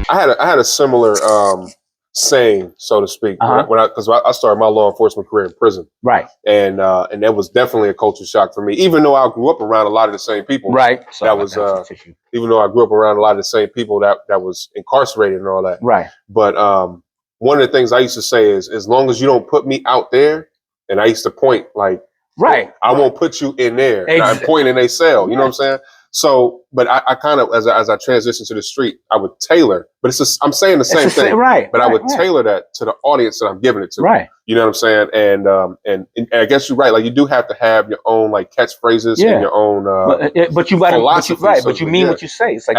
I had a similar saying, so to speak, because I started my law enforcement career in prison, right? And that was definitely a culture shock for me, even though I grew up around a lot of the same people, right? So that was even though I grew up around a lot of the same people that was incarcerated and all that, right? But one of the things I used to say is, as long as you don't put me out there, and I used to point like, right, I won't put you in there. And I'm pointing in a cell. You know what I'm saying? So, but I kind of, as I transitioned to the street, I would tailor, but it's just, I'm saying the same thing, right? But I would tailor that to the audience that I'm giving it to, right? You know what I'm saying? And I guess you're right. Like, you do have to have your own like catchphrases and your own but you philosophy, but you mean what you say. It's like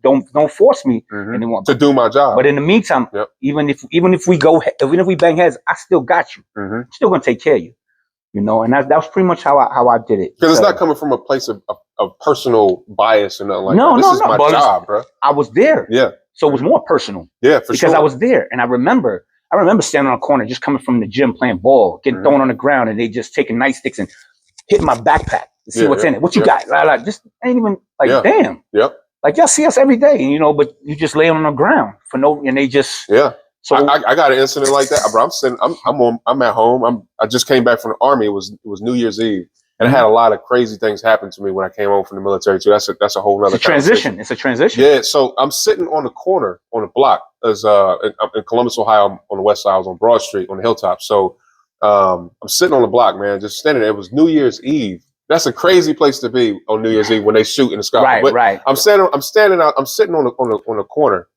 don't force me anymore to do my job. But in the meantime, even if we bang heads, I still got you. I'm still gonna take care of you. You know, and that was pretty much how I did it. Because it's not coming from a place of personal bias or nothing like that. This is my job, bro. I was there. Yeah. So it was more personal. Yeah, for because I was there. And I remember standing on a corner, just coming from the gym, playing ball, getting thrown on the ground, and they just taking nightsticks and hitting my backpack to see what's in it. What you got? Like, just ain't even like, damn. Yep. Like, y'all see us every day, you know, but you just lay on the ground for and they just. Yeah. So I got an incident like that, bro. I'm at home. I just came back from the Army. It was New Year's Eve, and I had a lot of crazy things happen to me when I came home from the military too. That's a whole nother transition. It's a transition. Yeah. So I'm sitting on the corner on the block as in Columbus, Ohio, on the west side. I was on Broad Street on the hilltop. So I'm sitting on the block, man, just standing there. It was New Year's Eve. That's a crazy place to be on New Year's Eve when they shoot in the sky. Right. But right. I'm sitting out. I'm sitting on the corner.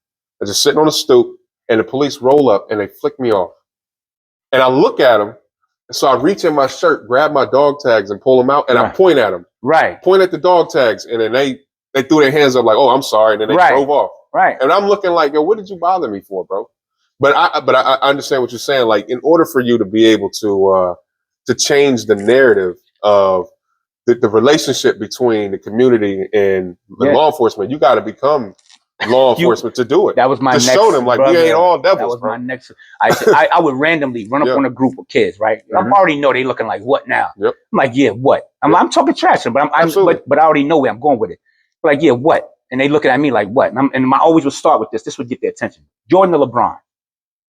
I'm just sitting on the stoop. And the police roll up and they flick me off. And I look at them. So I reach in my shirt, grab my dog tags and pull them out. And I point at them. Right. Point at the dog tags. And then they threw their hands up like, oh, I'm sorry. And then they drove off. Right. And I'm looking like, yo, what did you bother me for, bro? But I understand what you're saying. Like, in order for you to be able to change the narrative of the relationship between the community and the law enforcement, you got to become law enforcement to do it. That was my next. Show them, like, we ain't all devils. That was bro. my next. I would randomly run up on a group of kids, right? I already know they looking like, what now? Yep. I'm like, yeah, what? I'm talking trash, but but I already know where I'm going with it. Like, yeah, what? And they looking at me like, what? And I always would start with this. This would get their attention. Jordan or LeBron,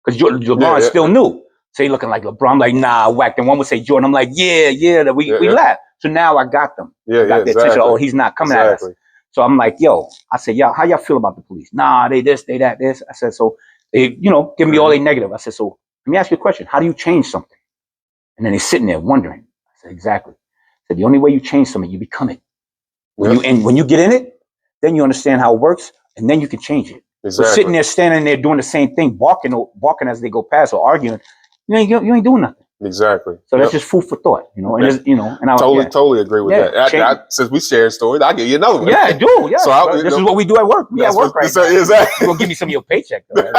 because LeBron is still new. So they looking like LeBron. I'm like, nah, whack. And one would say Jordan. I'm like, yeah. We laugh. So now I got them. Yeah, got their attention. Oh, he's not coming at us. So I'm like, yo, I said, y'all, how y'all feel about the police? Nah, they this, they that, this. I said, so they, give me all they negative. I said, so let me ask you a question. How do you change something? And then they're sitting there wondering. I said, exactly. I said, the only way you change something, you become it. When you get in it, then you understand how it works, and then you can change it. Exactly. So sitting there, standing there, doing the same thing, barking as they go past or arguing, you ain't doing nothing. Exactly. So that's just food for thought, And and I totally agree with that. Since we share stories, I'll give you another one. Yeah, I do. Yeah. So this is what we do at work. We at work right now. Exactly. You're gonna give me some of your paycheck, though.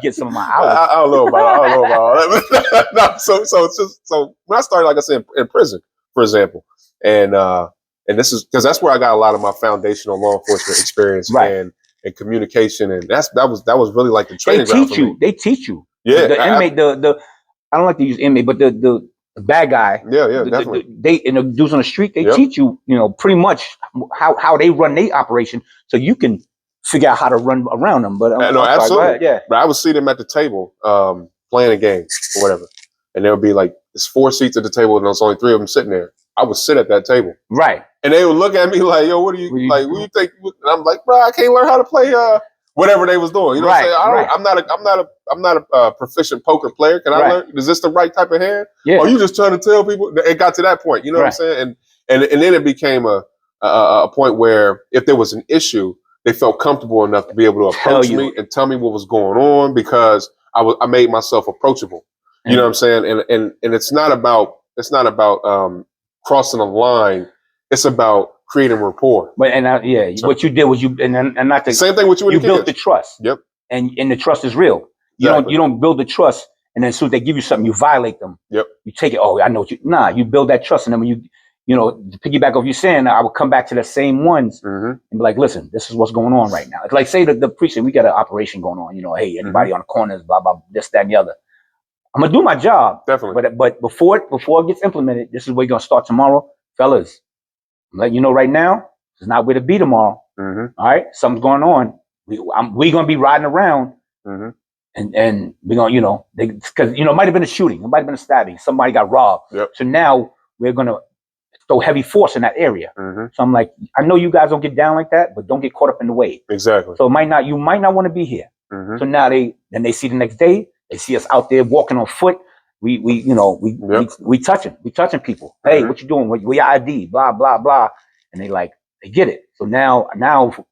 Get some of my hours. I don't know about all that. No, so when I started, like I said, in prison, for example, and this is because that's where I got a lot of my foundational law enforcement experience and communication, and that was really like the training ground for me. They teach you. Yeah. The inmate, I don't like to use inmate, but the bad guy. Yeah, definitely. They the dudes on the street, they teach you, pretty much how they run their operation, so you can figure out how to run around them. But no, absolutely. Yeah. But I would see them at the table playing a game or whatever, and there would be like there's 4 seats at the table, and there's only 3 of them sitting there. I would sit at that table, right, and they would look at me like, "Yo, what do you like? What do you think?" And I'm like, "Bro, I can't learn how to play whatever they was doing." You know what I'm saying? I'm not a proficient poker player. Can I learn? Is this the right type of hand? Yeah. Or you just trying to tell people? It got to that point. You know what I'm saying? And then it became a point where if there was an issue, they felt comfortable enough to be able to approach me and tell me what was going on because I made myself approachable. You know what I'm saying? And it's not about crossing a line. It's about creating rapport. But what you did was same thing with you. You built the trust. Yep. And the trust is real. You don't build the trust, and then as soon as they give you something, you violate them. Yep. You take it. Oh, I know what you. Nah, you build that trust, and then when to piggyback off you saying, I would come back to the same ones and be like, listen, this is what's going on right now. It's like say the precinct, we got an operation going on. Hey, anybody on the corners, blah blah, this, that, and the other. I'm gonna do my job. Definitely. But before it gets implemented, this is where you're gonna start tomorrow, fellas. I'm letting you know right now, it's not where to be tomorrow. All right, something's going on. we gonna be riding around, and we're gonna, you know, because, you know, it might have been a shooting, it might have been a stabbing, somebody got robbed. So now we're gonna throw heavy force in that area. So I'm like, I know you guys don't get down like that, but don't get caught up in the wave. Exactly. So you might not want to be here. So now they see the next day, they see us out there walking on foot. We touching people. Hey, what you doing? We ID, blah, blah, blah. And they get it. So now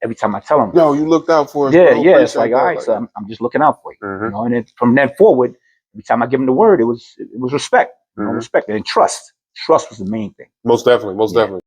every time I tell them, yo, you looked out for us. Yeah, it's like, all right, so I'm just looking out for you. You know, and then from then forward, every time I give them the word, it was respect, you know, respect and trust. Trust was the main thing. Most definitely.